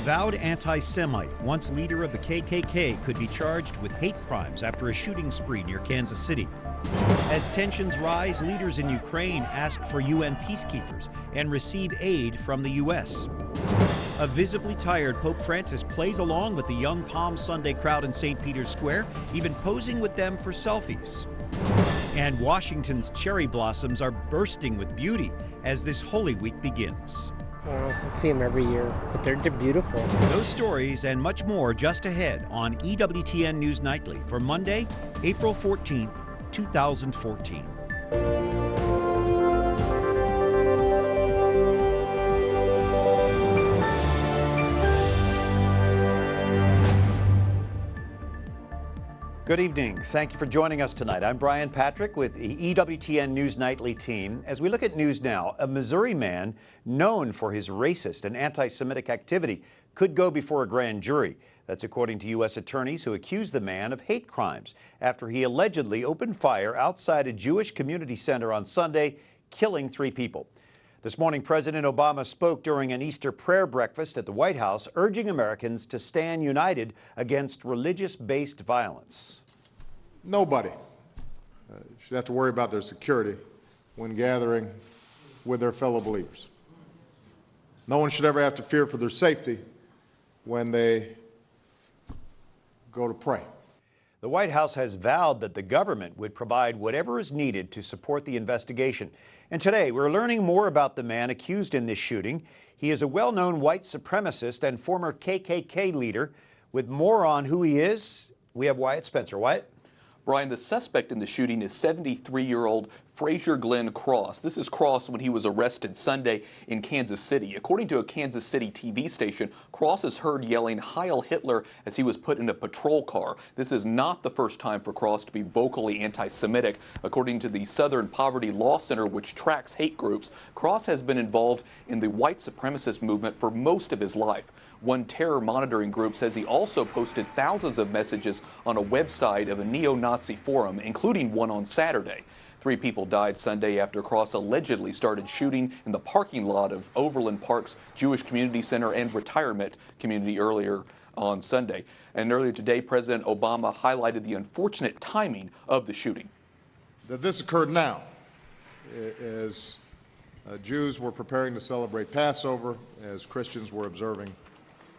avowed anti-Semite, once leader of the KKK, could be charged with hate crimes after a shooting spree near Kansas City. As tensions rise, leaders in Ukraine ask for UN peacekeepers and receive aid from the U.S. A visibly tired Pope Francis plays along with the young Palm Sunday crowd in St. Peter's Square, even posing with them for selfies. And Washington's cherry blossoms are bursting with beauty as this Holy Week begins. I see them every year, but they're beautiful. Those stories and much more just ahead on EWTN News Nightly for Monday, April 14th, 2014. Good evening. Thank you for joining us tonight. I'm Brian Patrick with the EWTN News Nightly team. As we look at news now, a Missouri man known for his racist and anti-Semitic activity could go before a grand jury. That's according to U.S. attorneys who accuse the man of hate crimes after he allegedly opened fire outside a Jewish community center on Sunday, killing 3 people. This morning, President Obama spoke during an Easter prayer breakfast at the White House, urging Americans to stand united against religious-based violence. Nobody should have to worry about their security when gathering with their fellow believers. No one should ever have to fear for their safety when they go to pray. The White House has vowed that the government would provide whatever is needed to support the investigation. And today, we're learning more about the man accused in this shooting. He is a well-known white supremacist and former KKK leader. With more on who he is, we have Wyatt Spencer. Wyatt? Brian, the suspect in the shooting is 73-year-old Frazier Glenn Cross. This is Cross when he was arrested Sunday in Kansas City. According to a Kansas City TV station, Cross is heard yelling "Heil Hitler" as he was put in a patrol car. This is not the first time for Cross to be vocally anti-Semitic. According to the Southern Poverty Law Center, which tracks hate groups, Cross has been involved in the white supremacist movement for most of his life. One terror monitoring group says he also posted thousands of messages on a website of a neo-Nazi forum, including one on Saturday. 3 people died Sunday after Cross allegedly started shooting in the parking lot of Overland Park's Jewish Community Center and retirement community earlier on Sunday. And earlier today, President Obama highlighted the unfortunate timing of the shooting. That this occurred now, as Jews were preparing to celebrate Passover, as Christians were observing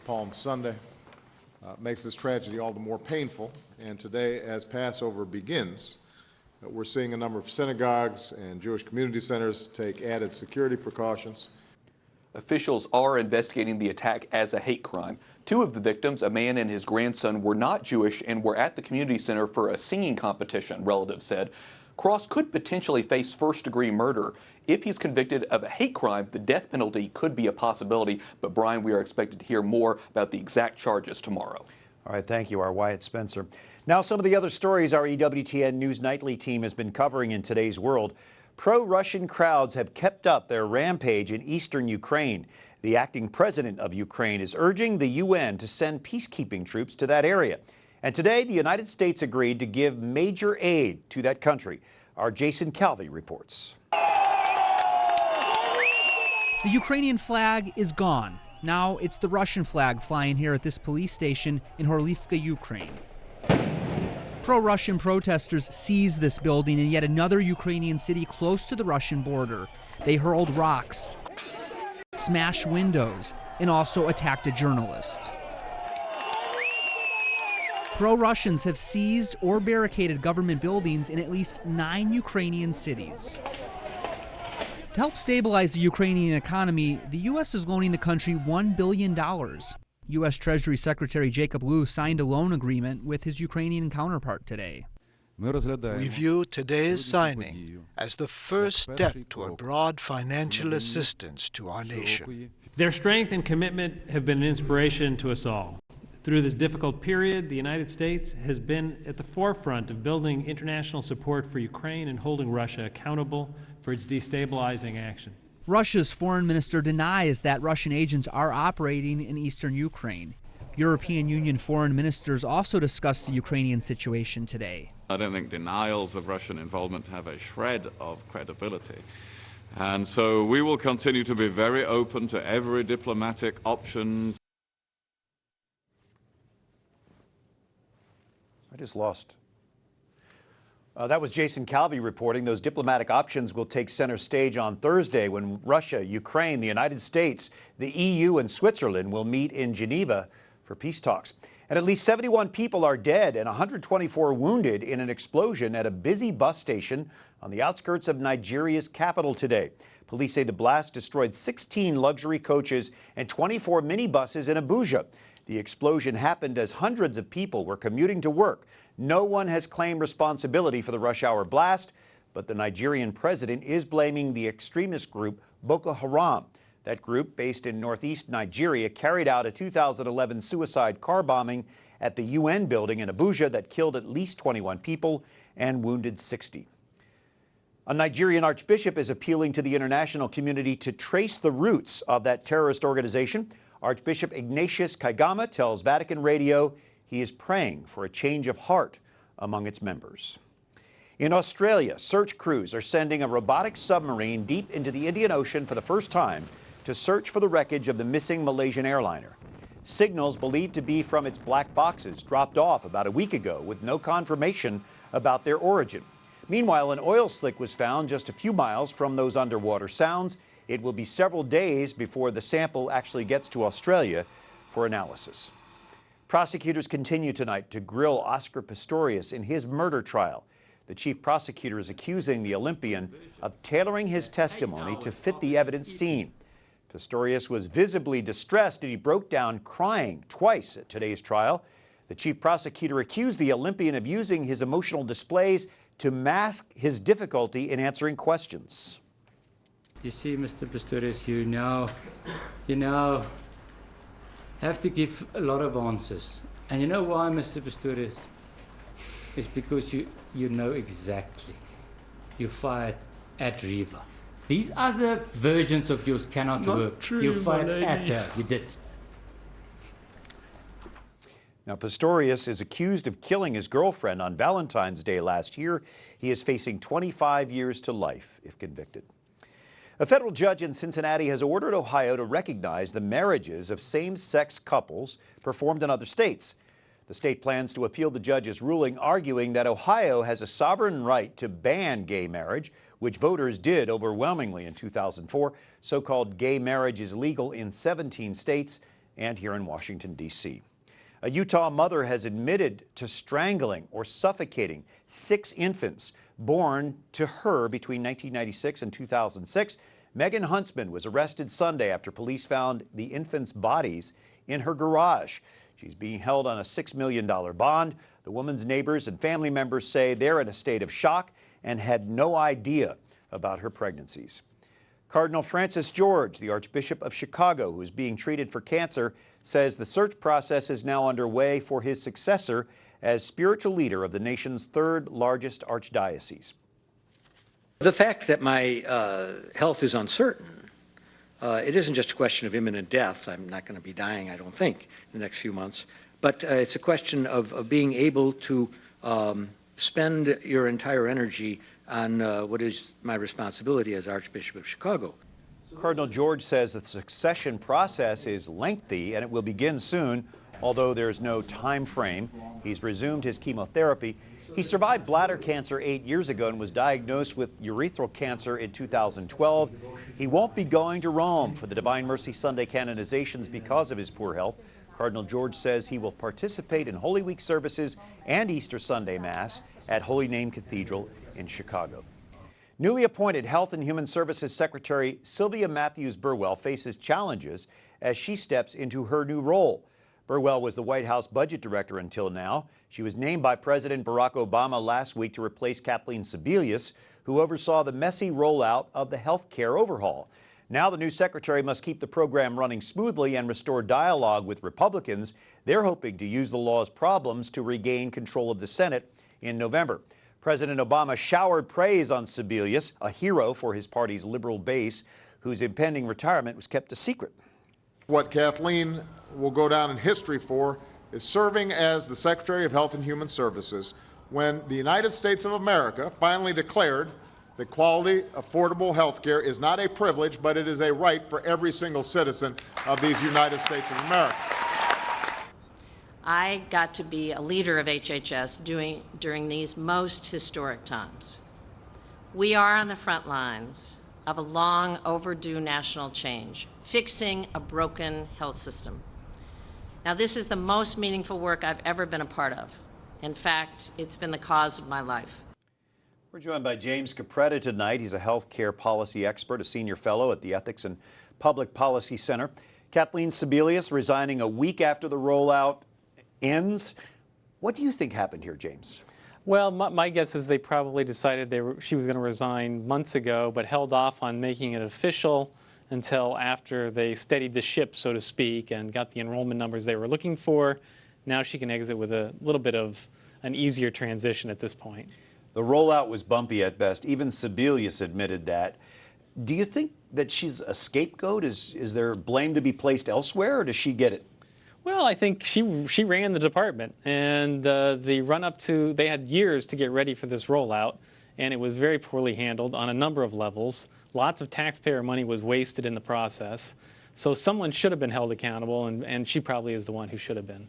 Palm Sunday, makes this tragedy all the more painful. And today, as Passover begins, we're seeing a number of synagogues and Jewish community centers take added security precautions. Officials are investigating the attack as a hate crime. 2 of the victims, a man and his grandson, were not Jewish and were at the community center for a singing competition, relatives said. Cross could potentially face first-degree murder. If he's convicted of a hate crime, the death penalty could be a possibility. But, Brian, we are expected to hear more about the exact charges tomorrow. All right, thank you, our Wyatt Spencer. Now, some of the other stories our EWTN News Nightly team has been covering in today's world. Pro-Russian crowds have kept up their rampage in eastern Ukraine. The acting president of Ukraine is urging the UN to send peacekeeping troops to that area. And today, the United States agreed to give major aid to that country. Our Jason Calvi reports. The Ukrainian flag is gone. Now it's the Russian flag flying here at this police station in Horlivka, Ukraine. Pro-Russian protesters seized this building in yet another Ukrainian city close to the Russian border. They hurled rocks, smashed windows, and also attacked a journalist. Pro-Russians have seized or barricaded government buildings in at least 9 Ukrainian cities. To help stabilize the Ukrainian economy, the U.S. is loaning the country $1 billion. U.S. Treasury Secretary Jacob Lew signed a loan agreement with his Ukrainian counterpart today. We view today's signing as the first step toward broad financial assistance to our nation. Their strength and commitment have been an inspiration to us all. Through this difficult period, the United States has been at the forefront of building international support for Ukraine and holding Russia accountable for its destabilizing action. Russia's foreign minister denies that Russian agents are operating in eastern Ukraine. European Union foreign ministers also discussed the Ukrainian situation today. I don't think denials of Russian involvement have a shred of credibility. And so we will continue to be very open to every diplomatic option. just lost. That was Jason Calvi reporting. Those diplomatic options will take center stage on Thursday when Russia, Ukraine, the United States, the EU, and Switzerland will meet in Geneva for peace talks. And at least 71 people are dead and 124 wounded in an explosion at a busy bus station on the outskirts of Nigeria's capital today. Police say the blast destroyed 16 luxury coaches and 24 minibuses in Abuja. The explosion happened as hundreds of people were commuting to work. No one has claimed responsibility for the rush hour blast, but the Nigerian president is blaming the extremist group Boko Haram. That group, based in northeast Nigeria, carried out a 2011 suicide car bombing at the UN building in Abuja that killed at least 21 people and wounded 60. A Nigerian archbishop is appealing to the international community to trace the roots of that terrorist organization. Archbishop Ignatius Kaigama tells Vatican Radio he is praying for a change of heart among its members. In Australia, search crews are sending a robotic submarine deep into the Indian Ocean for the first time to search for the wreckage of the missing Malaysian airliner. Signals believed to be from its black boxes dropped off about a week ago with no confirmation about their origin. Meanwhile, an oil slick was found just a few miles from those underwater sounds. It will be several days before the sample actually gets to Australia for analysis. Prosecutors continue tonight to grill Oscar Pistorius in his murder trial. The chief prosecutor is accusing the Olympian of tailoring his testimony to fit the evidence seen. Pistorius was visibly distressed and he broke down crying twice at today's trial. The chief prosecutor accused the Olympian of using his emotional displays to mask his difficulty in answering questions. You see, Mr. Pistorius, you now have to give a lot of answers. And you know why, Mr. Pistorius? It's because you know exactly. You fired at Riva. These other versions of yours cannot work. True, you fired at her. You did. Now, Pistorius is accused of killing his girlfriend on Valentine's Day last year. He is facing 25 years to life if convicted. A federal judge in Cincinnati has ordered Ohio to recognize the marriages of same-sex couples performed in other states. The state plans to appeal the judge's ruling, arguing that Ohio has a sovereign right to ban gay marriage, which voters did overwhelmingly in 2004. So-called gay marriage is legal in 17 states and here in Washington, D.C. A Utah mother has admitted to strangling or suffocating 6 infants born to her between 1996 and 2006. Megan Huntsman was arrested Sunday after police found the infants' bodies in her garage. She's being held on a $6 million bond. The woman's neighbors and family members say they're in a state of shock and had no idea about her pregnancies. Cardinal Francis George, the Archbishop of Chicago, who is being treated for cancer, says the search process is now underway for his successor as spiritual leader of the nation's 3rd largest archdiocese. The fact that my health is uncertain, it isn't just a question of imminent death. I'm not going to be dying, I don't think, in the next few months. But it's a question of being able to spend your entire energy on what is my responsibility as Archbishop of Chicago. Cardinal George says the succession process is lengthy and it will begin soon, although there's no time frame. He's resumed his chemotherapy. He survived bladder cancer 8 years ago and was diagnosed with urethral cancer in 2012. He won't be going to Rome for the Divine Mercy Sunday canonizations because of his poor health. Cardinal George says he will participate in Holy Week services and Easter Sunday Mass at Holy Name Cathedral in Chicago. Newly appointed Health and Human Services Secretary Sylvia Burwell faces challenges as she steps into her new role. Burwell was the White House budget director until now. She was named by President Barack Obama last week to replace Kathleen Sebelius, who oversaw the messy rollout of the health care overhaul. Now the new secretary must keep the program running smoothly and restore dialogue with Republicans. They're hoping to use the law's problems to regain control of the Senate in November. President Obama showered praise on Sebelius, a hero for his party's liberal base, whose impending retirement was kept a secret. What Kathleen will go down in history for is serving as the Secretary of Health and Human Services when the United States of America finally declared that quality, affordable health care is not a privilege, but it is a right for every single citizen of these United States of America. I got to be a leader of HHS during these most historic times. We are on the front lines of a long overdue national change, fixing a broken health system. Now, this is the most meaningful work I've ever been a part of. In fact, it's been the cause of my life. We're joined by James Capretta tonight. He's a healthcare policy expert, a senior fellow at the Ethics and Public Policy Center. Kathleen Sebelius resigning a week after the rollout ends. What do you think happened here, James? Well, my guess is they probably decided she was going to resign months ago, but held off on making it official until after they steadied the ship, so to speak, and got the enrollment numbers they were looking for. Now she can exit with a little bit of an easier transition at this point. The rollout was bumpy at best. Even Sebelius admitted that. Do you think that she's a scapegoat? Is there blame to be placed elsewhere, or does she get it? Well, I think she ran the department, and the run-up to, they had years to get ready for this rollout, and it was very poorly handled on a number of levels. Lots of taxpayer money was wasted in the process. So someone should have been held accountable, and she probably is the one who should have been.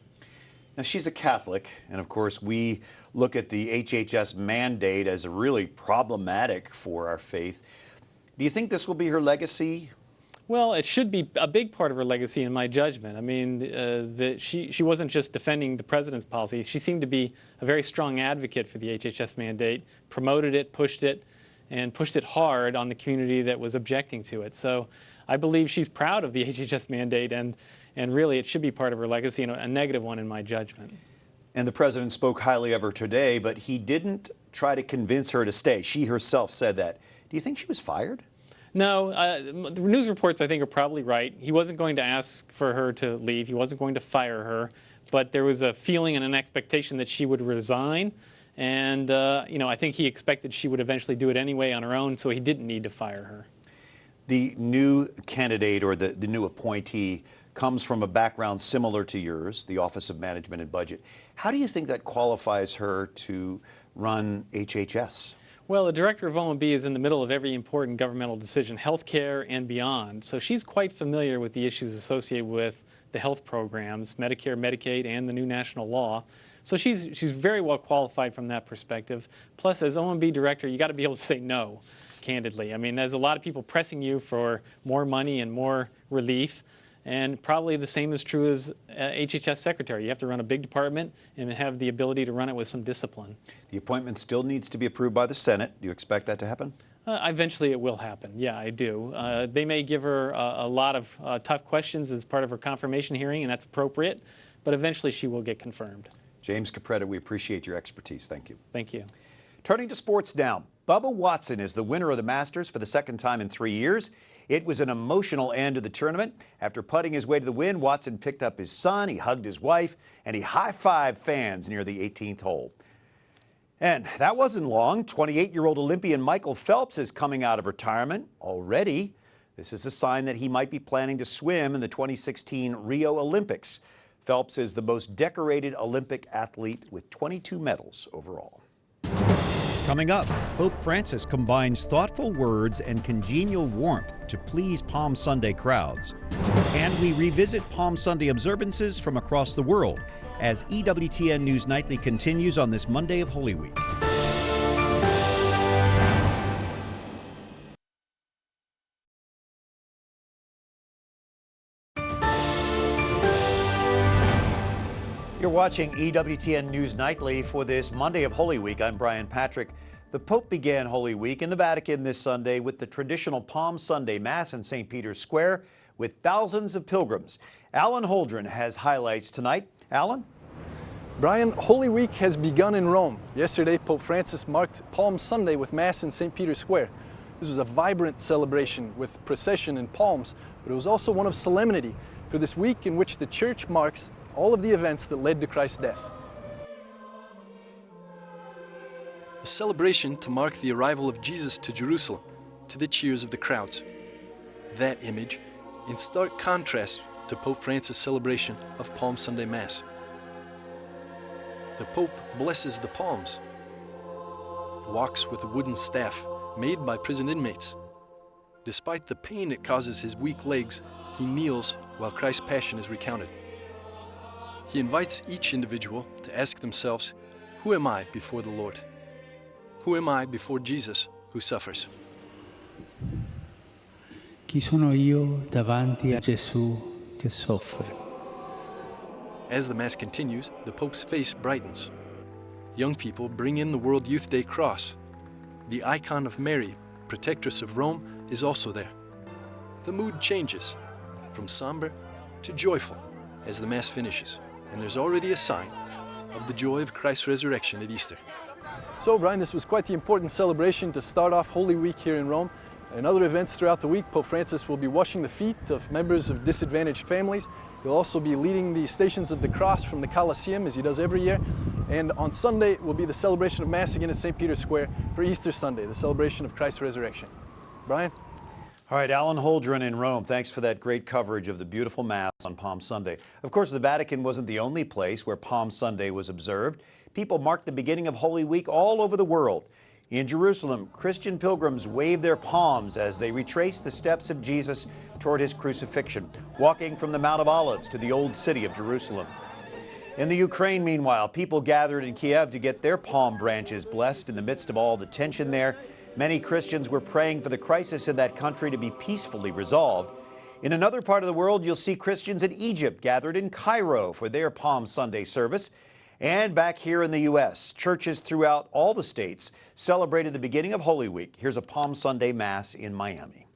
Now, she's a Catholic, and of course, we look at the HHS mandate as really problematic for our faith. Do you think this will be her legacy? Well, it should be a big part of her legacy, in my judgment. I mean, she wasn't just defending the president's policy. She seemed to be a very strong advocate for the HHS mandate, promoted it, and pushed it hard on the community that was objecting to it. So I believe she's proud of the HHS mandate, and really it should be part of her legacy, and a negative one in my judgment. And the president spoke highly of her today, but he didn't try to convince her to stay. She herself said that. Do you think she was fired? No, the news reports, I think, are probably right. He wasn't going to ask for her to leave. He wasn't going to fire her. But there was a feeling and an expectation that she would resign. And, I think he expected she would eventually do it anyway on her own, so he didn't need to fire her. The new candidate, or the new appointee, comes from a background similar to yours, the Office of Management and Budget. How do you think that qualifies her to run HHS? Well, the director of O&B is in the middle of every important governmental decision, healthcare and beyond. So she's quite familiar with the issues associated with the health programs, Medicare, Medicaid, and the new national law. So she's very well qualified from that perspective. Plus, as O&B director, you got to be able to say no, candidly. I mean, there's a lot of people pressing you for more money and more relief. And probably the same is true as HHS secretary. You have to run a big department and have the ability to run it with some discipline. The appointment still needs to be approved by the Senate. Do you expect that to happen? Eventually it will happen. Yeah, I do. They may give her a lot of tough questions as part of her confirmation hearing, and that's appropriate. But eventually she will get confirmed. James Capretta, we appreciate your expertise. Thank you. Thank you. Turning to sports now. Bubba Watson is the winner of the Masters for the second time in 3 years. It was an emotional end to the tournament. After putting his way to the win, Watson picked up his son, he hugged his wife, and he high-fived fans near the 18th hole. And that wasn't long. 28-year-old Olympian Michael Phelps is coming out of retirement already. This is a sign that he might be planning to swim in the 2016 Rio Olympics. Phelps is the most decorated Olympic athlete with 22 medals overall. Coming up, Pope Francis combines thoughtful words and congenial warmth to please Palm Sunday crowds. And we revisit Palm Sunday observances from across the world as EWTN News Nightly continues on this Monday of Holy Week. You're watching EWTN News Nightly for this Monday of Holy Week. I'm Brian Patrick. The Pope began Holy Week in the Vatican this Sunday with the traditional Palm Sunday Mass in St. Peter's Square with thousands of pilgrims. Alan Holdren has highlights tonight. Alan? Brian, Holy Week has begun in Rome. Yesterday, Pope Francis marked Palm Sunday with Mass in St. Peter's Square. This was a vibrant celebration with procession and palms, but it was also one of solemnity for this week in which the Church marks all of the events that led to Christ's death. A celebration to mark the arrival of Jesus to Jerusalem, to the cheers of the crowds. That image in stark contrast to Pope Francis' celebration of Palm Sunday Mass. The Pope blesses the palms, walks with a wooden staff made by prison inmates. Despite the pain it causes his weak legs, he kneels while Christ's passion is recounted. he invites each individual to ask themselves, who am I before the Lord? Who am I before Jesus who suffers? Chi sono io davanti a Gesù che soffre? As the Mass continues, the Pope's face brightens. Young people bring in the World Youth Day cross. The icon of Mary, protectress of Rome, is also there. The mood changes from somber to joyful as the Mass finishes, and there's already a sign of the joy of Christ's resurrection at Easter. So, Brian, this was quite the important celebration to start off Holy Week here in Rome. In other events throughout the week, Pope Francis will be washing the feet of members of disadvantaged families. He'll also be leading the Stations of the Cross from the Colosseum, as he does every year. And on Sunday will be the celebration of Mass again at St. Peter's Square for Easter Sunday, the celebration of Christ's resurrection. Brian? All right, Alan Holdren in Rome, thanks for that great coverage of the beautiful Mass on Palm Sunday. Of course, the Vatican wasn't the only place where Palm Sunday was observed. People marked the beginning of Holy Week all over the world. In Jerusalem, Christian pilgrims waved their palms as they retraced the steps of Jesus toward his crucifixion, walking from the Mount of Olives to the Old City of Jerusalem. In the Ukraine, meanwhile, people gathered in Kiev to get their palm branches blessed in the midst of all the tension there. Many Christians were praying for the crisis in that country to be peacefully resolved. In another part of the world, you'll see Christians in Egypt gathered in Cairo for their Palm Sunday service. And back here in the U.S., churches throughout all the states celebrated the beginning of Holy Week. Here's a Palm Sunday Mass in Miami.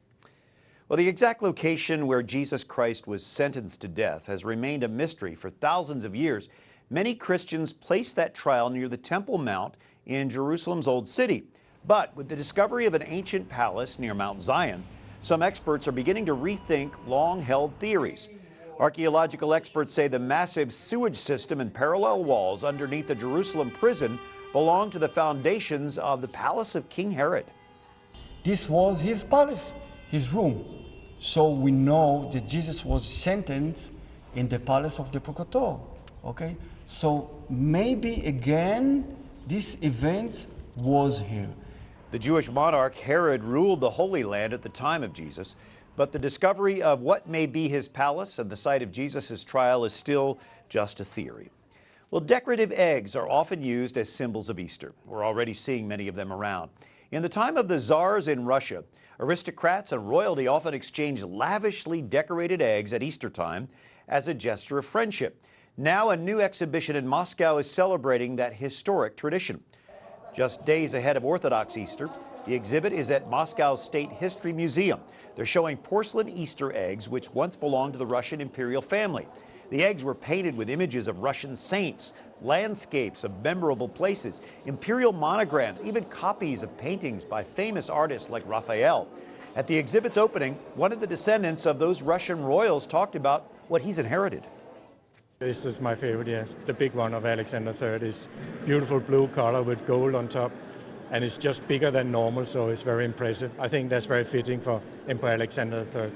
Well, the exact location where Jesus Christ was sentenced to death has remained a mystery for thousands of years. Many Christians place that trial near the Temple Mount in Jerusalem's Old City. But with the discovery of an ancient palace near Mount Zion, some experts are beginning to rethink long-held theories. Archaeological experts say the massive sewage system and parallel walls underneath the Jerusalem prison belong to the foundations of the palace of King Herod. This was his palace, his room. So we know that Jesus was sentenced in the palace of the Procurator. Okay? So maybe again, this event was here. The Jewish monarch Herod ruled the Holy Land at the time of Jesus, but the discovery of what may be his palace and the site of Jesus' trial is still just a theory. Well, decorative eggs are often used as symbols of Easter. We're already seeing many of them around. In the time of the czars in Russia, aristocrats and royalty often exchanged lavishly decorated eggs at Easter time as a gesture of friendship. Now a new exhibition in Moscow is celebrating that historic tradition. Just days ahead of Orthodox Easter, the exhibit is at Moscow's State History Museum. They're showing porcelain Easter eggs which once belonged to the Russian imperial family. The eggs were painted with images of Russian saints, landscapes of memorable places, imperial monograms, even copies of paintings by famous artists like Raphael. At the exhibit's opening, one of the descendants of those Russian royals talked about what he's inherited. This is my favorite, yes. The big one of Alexander III is beautiful blue color with gold on top, and it's just bigger than normal, so it's very impressive. I think that's very fitting for Emperor Alexander III.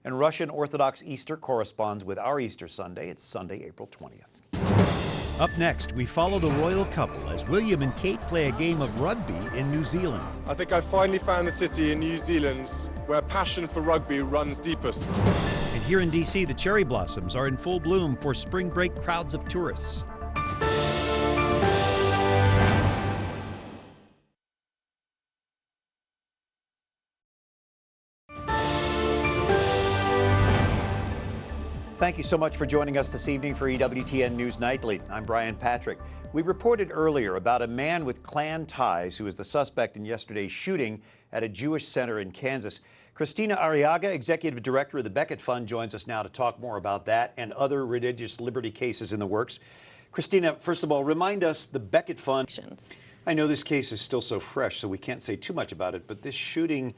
And Russian Orthodox Easter corresponds with our Easter Sunday. It's Sunday, April 20th. Up next, we follow the royal couple as William and Kate play a game of rugby in New Zealand. I think I finally found the city in New Zealand where passion for rugby runs deepest. And here in D.C., the cherry blossoms are in full bloom for spring break crowds of tourists. Thank you so much for joining us this evening for EWTN News Nightly. I'm Brian Patrick. We reported earlier about a man with Klan ties who was the suspect in yesterday's shooting at a Jewish center in Kansas. Kristina Arriaga, Executive Director of the Becket Fund, joins us now to talk more about that and other religious liberty cases in the works. Kristina, first of all, remind us the Becket Fund. I know this case is still so fresh, so we can't say too much about it, but this shooting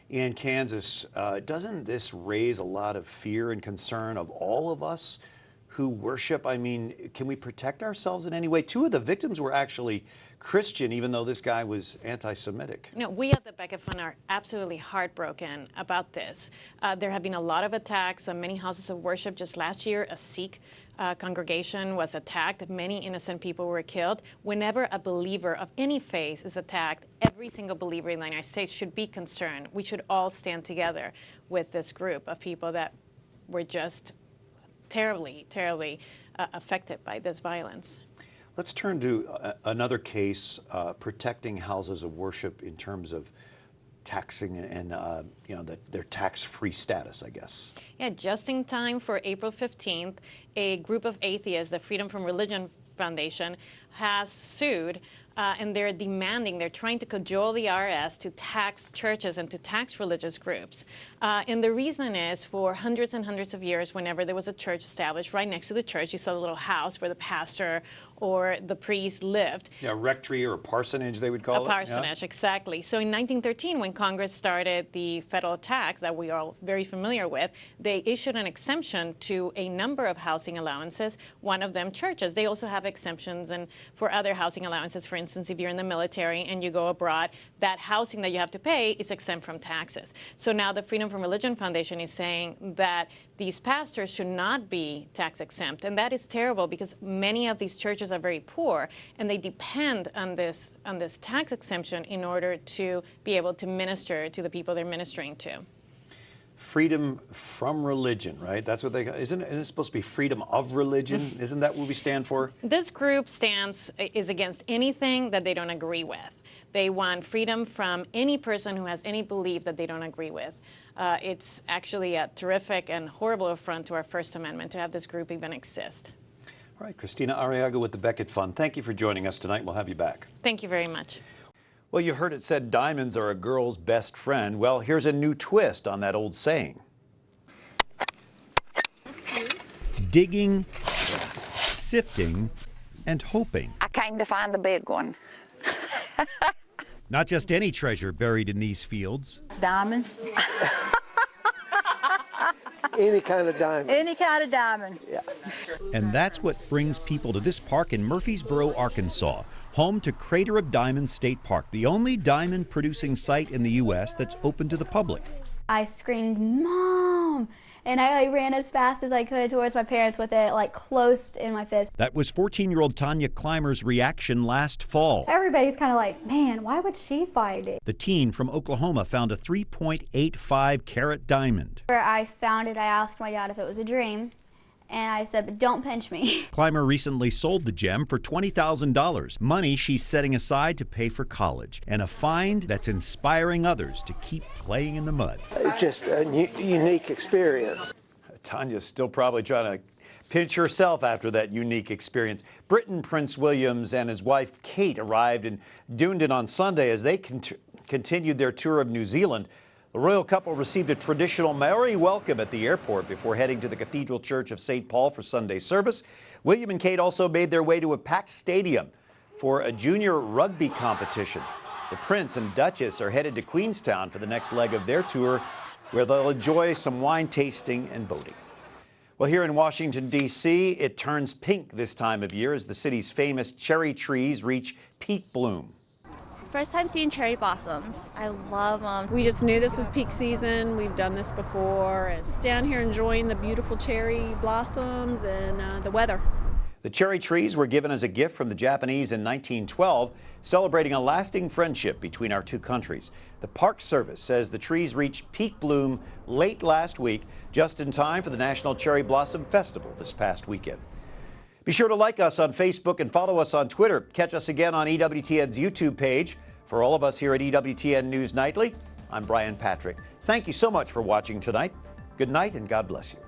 in Kansas, doesn't this raise a lot of fear and concern of all of us who worship? I mean, can we protect ourselves in any way? Two of the victims were actually Christian, even though this guy was anti-Semitic. No, we at the Becket Fund are absolutely heartbroken about this. There have been a lot of attacks on many houses of worship. Just last year, a Sikh congregation was attacked. Many innocent people were killed. Whenever a believer of any faith is attacked, every single believer in the United States should be concerned. We should all stand together with this group of people that were just terribly, terribly affected by this violence. Let's turn to another case, protecting houses of worship in terms of taxing and their tax-free status, I guess. Yeah, just in time for April 15th, a group of atheists, the Freedom from Religion Foundation, has sued, and they're trying to cajole the IRS to tax churches and to tax religious groups. And the reason is, for hundreds and hundreds of years, whenever there was a church established right next to the church, you saw a little house where the pastor or the priest lived. Yeah, rectory or parsonage, they would call it. A parsonage, exactly. So in 1913, when Congress started the federal tax that we are all very familiar with, they issued an exemption to a number of housing allowances, one of them churches. They also have exemptions and for other housing allowances. For instance, if you're in the military and you go abroad, that housing that you have to pay is exempt from taxes. So now the Freedom from Religion Foundation is saying that these pastors should not be tax exempt, and that is terrible because many of these churches are very poor and they depend on this tax exemption in order to be able to minister to the people they're ministering to. Freedom from religion, right? That's what isn't it supposed to be freedom of religion? Isn't that what we stand for? This group is against anything that they don't agree with. They want freedom from any person who has any belief that they don't agree with. It's actually a terrific and horrible affront to our First Amendment to have this group even exist. All right, Kristina Arriaga with the Becket Fund. Thank you for joining us tonight. We'll have you back. Thank you very much. Well, you've heard it said diamonds are a girl's best friend. Well, here's a new twist on that old saying. Digging, sifting, and hoping. I came to find the big one. Not just any treasure buried in these fields. Diamonds. Any kind of diamond. Any kind of diamond. Yeah. And that's what brings people to this park in Murfreesboro, Arkansas, home to Crater of Diamonds State Park, the only diamond-producing site in the U.S. that's open to the public. I screamed, "Mom!" And I ran as fast as I could towards my parents with it like close in my fist. That was 14-year-old Tanya Clymer's reaction last fall. Everybody's kind of like, man, why would she find it? The teen from Oklahoma found a 3.85 carat diamond. Where I found it, I asked my dad if it was a dream. And I said, but don't pinch me. Clymer recently sold the gem for $20,000, money she's setting aside to pay for college, and a find that's inspiring others to keep playing in the mud. It's just a unique experience. Tanya's still probably trying to pinch herself after that unique experience. Britain Prince Williams and his wife Kate arrived in Dunedin on Sunday as they continued their tour of New Zealand. The royal couple received a traditional Maori welcome at the airport before heading to the Cathedral Church of St. Paul for Sunday service. William and Kate also made their way to a packed stadium for a junior rugby competition. The Prince and Duchess are headed to Queenstown for the next leg of their tour, where they'll enjoy some wine tasting and boating. Well, here in Washington, D.C., it turns pink this time of year as the city's famous cherry trees reach peak bloom. First time seeing cherry blossoms. I love them. We just knew this was peak season. We've done this before. And just down here enjoying the beautiful cherry blossoms and the weather. The cherry trees were given as a gift from the Japanese in 1912, celebrating a lasting friendship between our two countries. The Park Service says the trees reached peak bloom late last week, just in time for the National Cherry Blossom Festival this past weekend. Be sure to like us on Facebook and follow us on Twitter. Catch us again on EWTN's YouTube page. For all of us here at EWTN News Nightly, I'm Brian Patrick. Thank you so much for watching tonight. Good night and God bless you.